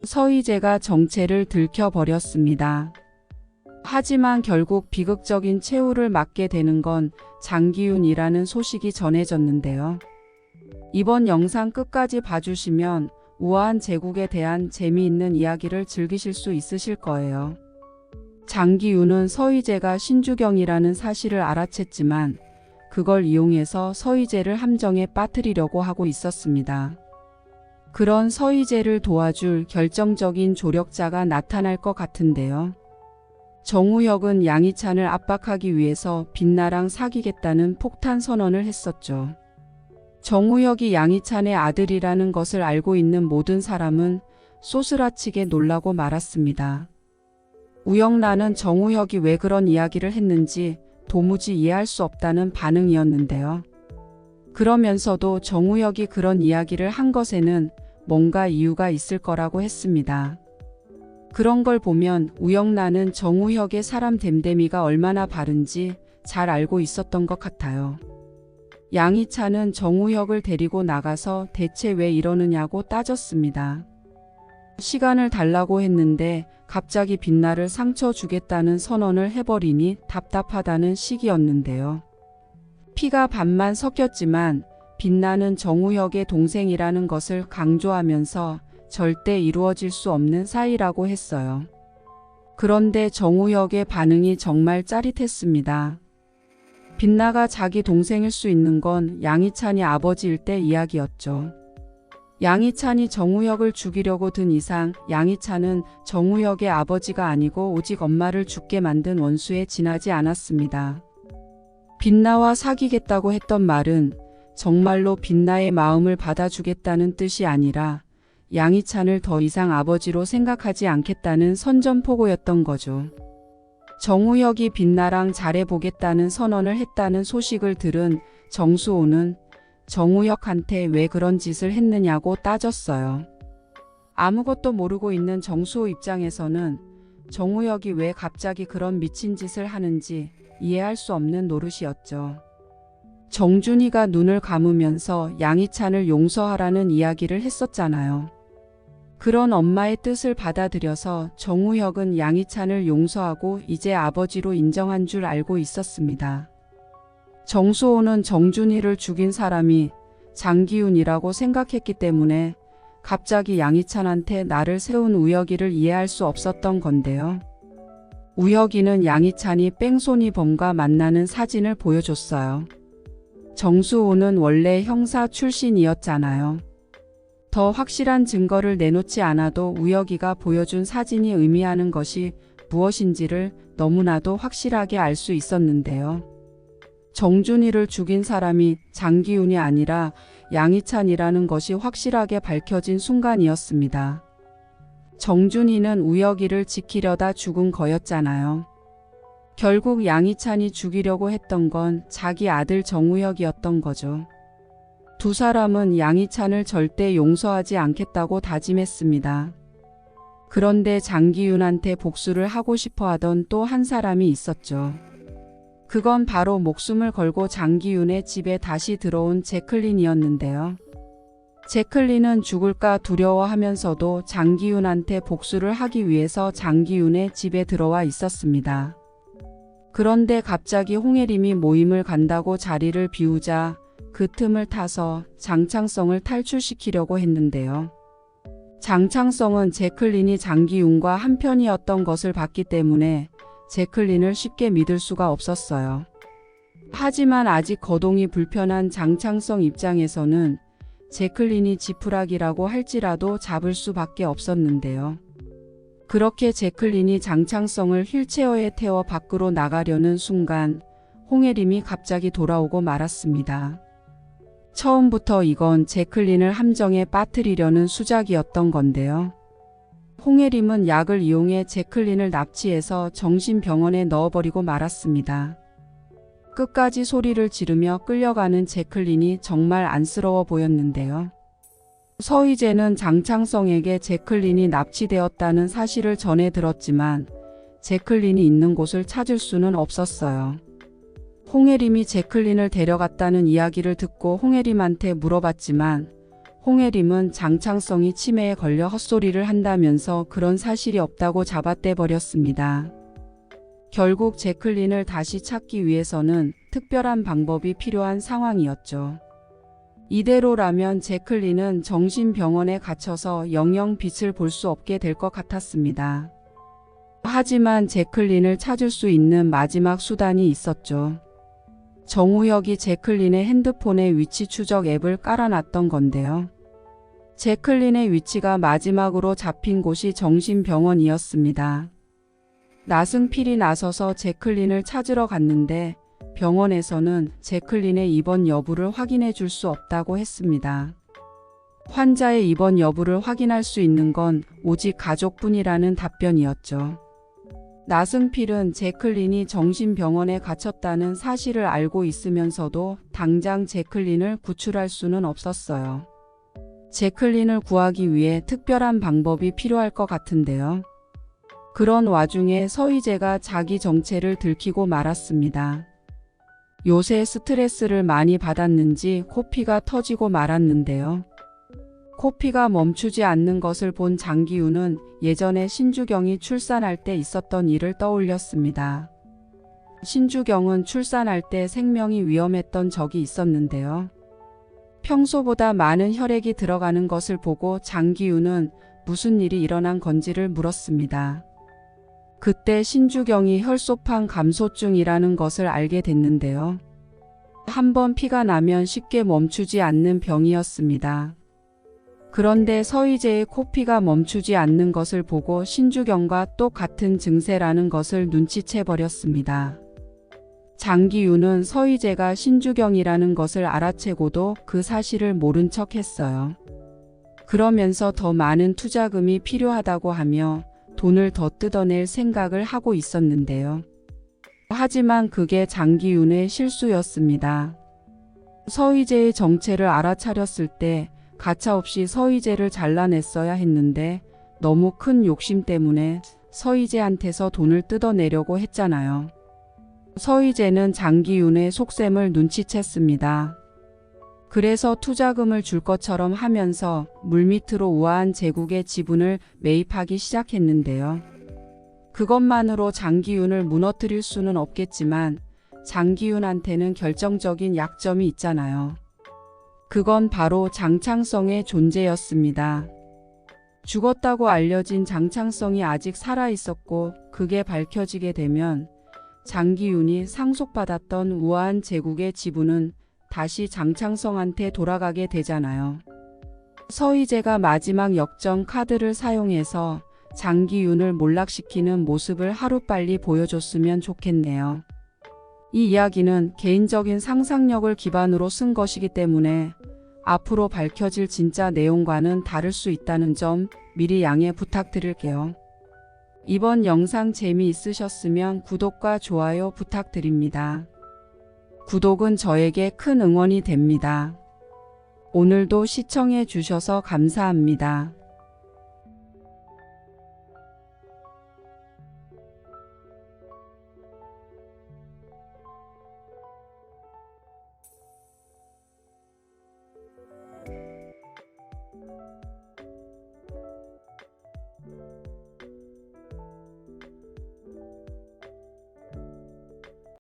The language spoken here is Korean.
서희재가 정체를 들켜버렸습니다. 하지만 결국 비극적인 최후를 맞게 되는 건 장기윤이라는 소식이 전해졌는데요. 이번 영상 끝까지 봐주시면 우아한 제국에 대한 재미있는 이야기를 즐기실 수 있으실 거예요. 장기윤은 서희재가 신주경이라는 사실을 알아챘지만 그걸 이용해서 서희재를 함정에 빠뜨리려고 하고 있었습니다. 그런 서희재를 도와줄 결정적인 조력자가 나타날 것 같은데요. 정우혁은 양희찬을 압박하기 위해서 빛나랑 사귀겠다는 폭탄 선언을 했었죠. 정우혁이 양희찬의 아들이라는 것을 알고 있는 모든 사람은 소스라치게 놀라고 말았습니다. 우영란은 정우혁이 왜 그런 이야기를 했는지 도무지 이해할 수 없다는 반응이었는데요. 그러면서도 정우혁이 그런 이야기를 한 것에는 뭔가 이유가 있을 거라고 했습니다. 그런 걸 보면 우영란은 정우혁의 사람 됨됨이가 얼마나 바른지 잘 알고 있었던 것 같아요. 양희찬은 정우혁을 데리고 나가서 대체 왜 이러느냐고 따졌습니다. 시간을 달라고 했는데 갑자기 빛나를 상처 주겠다는 선언을 해버리니 답답하다는 식이었는데요. 피가 반만 섞였지만 빛나는 정우혁의 동생이라는 것을 강조하면서 절대 이루어질 수 없는 사이라고 했어요. 그런데 정우혁의 반응이 정말 짜릿했습니다. 빛나가 자기 동생일 수 있는 건 양희찬이 아버지일 때 이야기였죠. 양희찬이 정우혁을 죽이려고 든 이상 양희찬은 정우혁의 아버지가 아니고 오직 엄마를 죽게 만든 원수에 지나지 않았습니다. 빛나와 사귀겠다고 했던 말은 정말로 빛나의 마음을 받아주겠다는 뜻이 아니라 양희찬을 더 이상 아버지로 생각하지 않겠다는 선전포고였던 거죠. 정우혁이 빛나랑 잘해보겠다는 선언을 했다는 소식을 들은 정수호는 정우혁한테 왜 그런 짓을 했느냐고 따졌어요. 아무것도 모르고 있는 정수호 입장에서는 정우혁이 왜 갑자기 그런 미친 짓을 하는지 이해할 수 없는 노릇이었죠. 정준이가 눈을 감으면서 양희찬을 용서하라는 이야기를 했었잖아요. 그런 엄마의 뜻을 받아들여서 정우혁은 양희찬을 용서하고 이제 아버지로 인정한 줄 알고 있었습니다. 정수호는 정준이를 죽인 사람이 장기윤이라고 생각했기 때문에 갑자기 양희찬한테 나를 세운 우혁이를 이해할 수 없었던 건데요. 우혁이는 양희찬이 뺑소니범과 만나는 사진을 보여줬어요. 정수호는 원래 형사 출신이었잖아요. 더 확실한 증거를 내놓지 않아도 우혁이가 보여준 사진이 의미하는 것이 무엇인지를 너무나도 확실하게 알 수 있었는데요. 정준이를 죽인 사람이 장기윤이 아니라 양희찬이라는 것이 확실하게 밝혀진 순간이었습니다. 정준이는 우혁이를 지키려다 죽은 거였잖아요. 결국 양희찬이 죽이려고 했던 건 자기 아들 정우혁이었던 거죠. 두 사람은 양희찬을 절대 용서하지 않겠다고 다짐했습니다. 그런데 장기윤한테 복수를 하고 싶어 하던 또 한 사람이 있었죠. 그건 바로 목숨을 걸고 장기윤의 집에 다시 들어온 제클린이었는데요. 제클린은 죽을까 두려워하면서도 장기윤한테 복수를 하기 위해서 장기윤의 집에 들어와 있었습니다. 그런데 갑자기 홍혜림이 모임을 간다고 자리를 비우자 그 틈을 타서 장창성을 탈출시키려고 했는데요. 장창성은 제클린이 장기윤과 한편이었던 것을 봤기 때문에 제클린을 쉽게 믿을 수가 없었어요. 하지만 아직 거동이 불편한 장창성 입장에서는 제클린이 지푸라기라고 할지라도 잡을 수밖에 없었는데요. 그렇게 제클린이 장창성을 휠체어에 태워 밖으로 나가려는 순간 홍혜림이 갑자기 돌아오고 말았습니다. 처음부터 이건 제클린을 함정에 빠뜨리려는 수작이었던 건데요. 홍혜림은 약을 이용해 제클린을 납치해서 정신병원에 넣어버리고 말았습니다. 끝까지 소리를 지르며 끌려가는 제클린이 정말 안쓰러워 보였는데요. 서희재는 장창성에게 제클린이 납치되었다는 사실을 전해 들었지만 제클린이 있는 곳을 찾을 수는 없었어요. 홍혜림이 제클린을 데려갔다는 이야기를 듣고 홍혜림한테 물어봤지만 홍혜림은 장창성이 치매에 걸려 헛소리를 한다면서 그런 사실이 없다고 잡아떼 버렸습니다. 결국 제클린을 다시 찾기 위해서는 특별한 방법이 필요한 상황이었죠. 이대로라면 제클린은 정신병원에 갇혀서 영영 빛을 볼 수 없게 될 것 같았습니다. 하지만 제클린을 찾을 수 있는 마지막 수단이 있었죠. 정우혁이 제클린의 핸드폰에 위치 추적 앱을 깔아놨던 건데요. 제클린의 위치가 마지막으로 잡힌 곳이 정신병원이었습니다. 나승필이 나서서 제클린을 찾으러 갔는데 병원에서는 제클린의 입원 여부를 확인해 줄 수 없다고 했습니다. 환자의 입원 여부를 확인할 수 있는 건 오직 가족뿐이라는 답변이었죠. 나승필은 제클린이 정신병원에 갇혔다는 사실을 알고 있으면서도 당장 제클린을 구출할 수는 없었어요. 제클린을 구하기 위해 특별한 방법이 필요할 것 같은데요. 그런 와중에 서희재가 자기 정체를 들키고 말았습니다. 요새 스트레스를 많이 받았는지 코피가 터지고 말았는데요. 코피가 멈추지 않는 것을 본 장기윤은 예전에 신주경이 출산할 때 있었던 일을 떠올렸습니다. 신주경은 출산할 때 생명이 위험했던 적이 있었는데요. 평소보다 많은 혈액이 들어가는 것을 보고 장기윤은 무슨 일이 일어난 건지를 물었습니다. 그때 신주경이 혈소판 감소증이라는 것을 알게 됐는데요. 한번 피가 나면 쉽게 멈추지 않는 병이었습니다. 그런데 서희재의 코피가 멈추지 않는 것을 보고 신주경과 똑같은 증세라는 것을 눈치채 버렸습니다. 장기윤은 서희재가 신주경이라는 것을 알아채고도 그 사실을 모른 척 했어요. 그러면서 더 많은 투자금이 필요하다고 하며 돈을 더 뜯어낼 생각을 하고 있었는데요. 하지만 그게 장기윤의 실수였습니다. 서희재의 정체를 알아차렸을 때 가차없이 서희재를 잘라냈어야 했는데 너무 큰 욕심 때문에 서희재한테서 돈을 뜯어내려고 했잖아요. 서희재는 장기윤의 속셈을 눈치챘습니다. 그래서 투자금을 줄 것처럼 하면서 물밑으로 우아한 제국의 지분을 매입하기 시작했는데요. 그것만으로 장기윤을 무너뜨릴 수는 없겠지만 장기윤한테는 결정적인 약점이 있잖아요. 그건 바로 장창성의 존재였습니다. 죽었다고 알려진 장창성이 아직 살아있었고 그게 밝혀지게 되면 장기윤이 상속받았던 우아한 제국의 지분은 다시 장창성한테 돌아가게 되잖아요. 서희재가 마지막 역전 카드를 사용해서 장기윤을 몰락시키는 모습을 하루빨리 보여줬으면 좋겠네요. 이 이야기는 개인적인 상상력을 기반으로 쓴 것이기 때문에 앞으로 밝혀질 진짜 내용과는 다를 수 있다는 점 미리 양해 부탁드릴게요. 이번 영상 재미있으셨으면 구독과 좋아요 부탁드립니다. 구독은 저에게 큰 응원이 됩니다. 오늘도 시청해 주셔서 감사합니다.